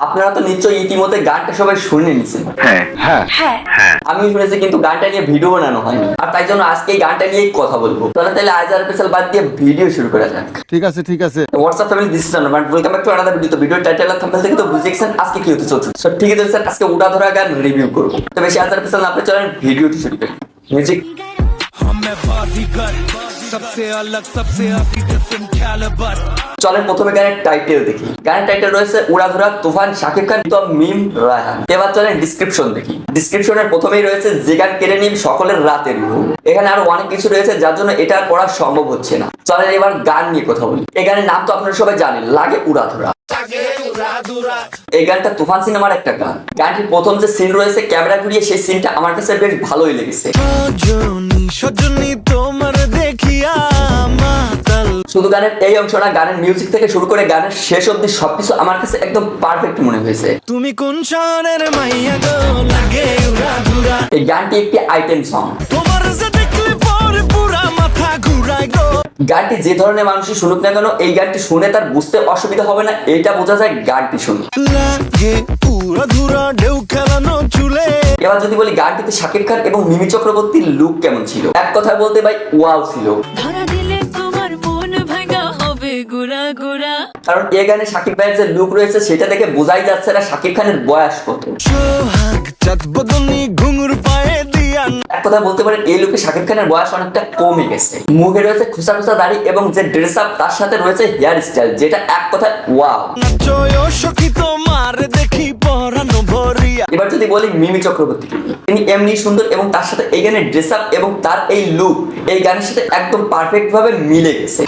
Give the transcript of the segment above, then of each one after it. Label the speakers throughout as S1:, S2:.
S1: আপনারা তো নিশ্চয়ই ইতিমধ্যে গানটা সবাই শুনে নিছেন। আমি শুনেছি কিন্তু গানটা নিয়ে ভিডিও বানানো হয়নি, আর তাই জন্য আজকে এই গানটা নিয়েই কথা বলবো। তাহলে আজ আর পেছাল বাদ দিয়ে ভিডিও শুরু করা যাক।
S2: ঠিক আছে
S1: হোয়াটসঅ্যাপ ফ্যামিলি, দিস ইজ অনুমান, welcome back to another video. তো ভিডিও টাইটেল আর থাম্বনেল থেকে তো বুঝে গেছেন আজকে কি হতে চলছে। সো ঠিক আছে স্যার, আজকে উড়া ধরা গান রিভিউ করব। তো বেশি আজ আর পেছাল না, আপনি চলেন ভিডিওটি শুরু করি। মিউজিক। চলেন প্রথমে গানের টাইটেল দেখি। গানের টাইটেল রয়েছে উড়াধুরা, তুফান, শাকিব খান, তো মিম, রায়হান। এবার চলেন ডিসক্রিপশন দেখি। ডিসক্রিপশনের প্রথমেই রয়েছে যে গান কেড়ে নিন সকলের রাতের ঘুম। এখানে আরো অনেক কিছু রয়েছে যার জন্য এটা পড়া সম্ভব হচ্ছে না। চলেন এবার গান নিয়ে কথা বলি। এই গানের নাম তো আপনারা সবাই জানেন, লাগে উড়াধুরা। এই গানটা তুফান সিনেমার একটা গান। গানটির প্রথম যে সিন রয়েছে ক্যামেরা ঘুরিয়ে, সেই সিনটা আমার কাছে বেশ ভালোই লেগেছে। শুধু গানের এই অংশটা, গানের মিউজিক থেকে শুরু করে গানের শেষ অবধি সবকিছু আমার কাছে একদম পারফেক্ট মনে হয়েছে।
S3: তুমি কোন শহরের মাইয়া গো, লাগে উড়াধুরা।
S1: এই গানটি একটি আইটেম সং।
S3: তোমার যে দেখলে পরে পুরা মাথা ঘুরায় গো।
S1: গানটি যে ধরনের মানুষই শুনুক না কেন, এই গানটি শুনে তার বুঝতে অসুবিধা হবে না, এটা বোঝা যায় গানটি শুনে।
S3: লাগে উড়াধুরা ঢেউ খেলানো চুলে।
S1: এবার যদি বলি গানটিতে শাকিব খান এবং মিমি চক্রবর্তীর লুক কেমন ছিল, এক কথায় বলতে ভাই ওয়াও ছিল।
S4: ধরা দিলে তোমার মন ভাঙা হবে গুড়া গুড়া।
S1: কারণ এই গানে শাকিব ভাইয়ের যে লুক রয়েছে সেটা দেখে বোঝাই যাচ্ছে না শাকিব খানের বয়স কত।
S3: সোহাগ চাঁদ বদনি ঘুঙুর পায়ে দিয়ান।
S1: এক কথা বলতে পারেন এই লুকে শাকিব খানের বয়স অনেকটা কমে গেছে। মুখে রয়েছে খোসা খোসা দাড়ি এবং যে ড্রেস আপ, তার সাথে রয়েছে হেয়ার স্টাইল, যেটা এক কথায় ওয়াও।
S3: নাচয় সখী তোমার দেখি পরানো ভরিয়া।
S1: এবার যদি বলি মিমি চক্রবর্তী, তিনি এমনি সুন্দর এবং তার সাথে এই গানের ড্রেস আপ এবং তার এই লুক এই গানের সাথে একদম পারফেক্ট ভাবে মিলে গেছে।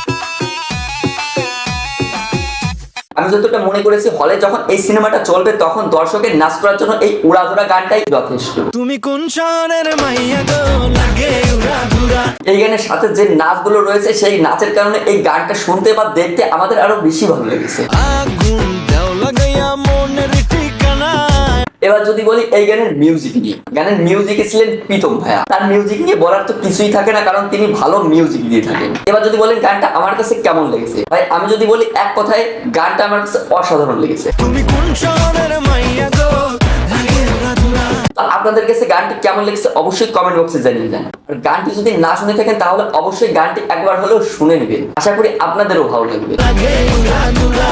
S1: আমি যতটা মনে করেছি, হলে যখন এই সিনেমাটা চলবে তখন দর্শকের নাচ করার জন্য এই উড়াধুরা গানটাই যথেষ্ট।
S3: তুমি কোন শহরের মাইয়া গো, লাগে উড়াধুরা।
S1: এই গানের সাথে যে নাচগুলো রয়েছে সেই নাচের কারণে এই গানটা শুনতে বা দেখতে আমাদের আরো বেশি ভালো লেগেছে।
S3: আগুন দাও লাগাইয়া মনের ঠিকানা।
S1: এবার যদি বলি এই গানের মিউজিক নিয়ে, গানের মিউজিকে ছিলেন প্রীতম ভাইয়া। তার মিউজিক নিয়ে বলার তো কিছুই থাকে না, কারণ তিনি ভালো মিউজিক দিয়ে থাকেন। এবার যদি বলেন গানটা আমার কাছে কেমন লেগেছে, ভাই আমি যদি বলি এক কথায়, গানটা আমার কাছে অসাধারণ লেগেছে।
S3: তুমি কোন শহরের মাইয়া গো, লাগে উড়াধুরা।
S1: তো আপনাদের কাছে গানটি কেমন লেগেছে অবশ্যই কমেন্ট বক্সে জানিয়ে যান। আর গানটি যদি না শুনে থাকেন তাহলে অবশ্যই গানটি একবার হলেও শুনে নেবেন, আশা করি আপনাদেরও ভালো লাগবে।
S3: লাগে উড়াধুরা।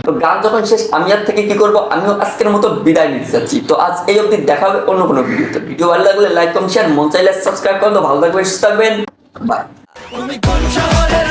S1: তো গান যখন শেষ, আমি আর থেকে কি করব, আমিও আজকের মতো বিদায় নিতে যাচ্ছি। তো আজ এই অবধি, দেখা হবে অন্য কোনো ভিডিওতে। ভিডিও ভালো লাগলে লাইক কমেন্ট শেয়ার, মন চাইলে সাবস্ক্রাইব করুন। ভালো থাকবেন, সুস্থ থাকবেন, বাই।
S3: তুমি কোন শহরের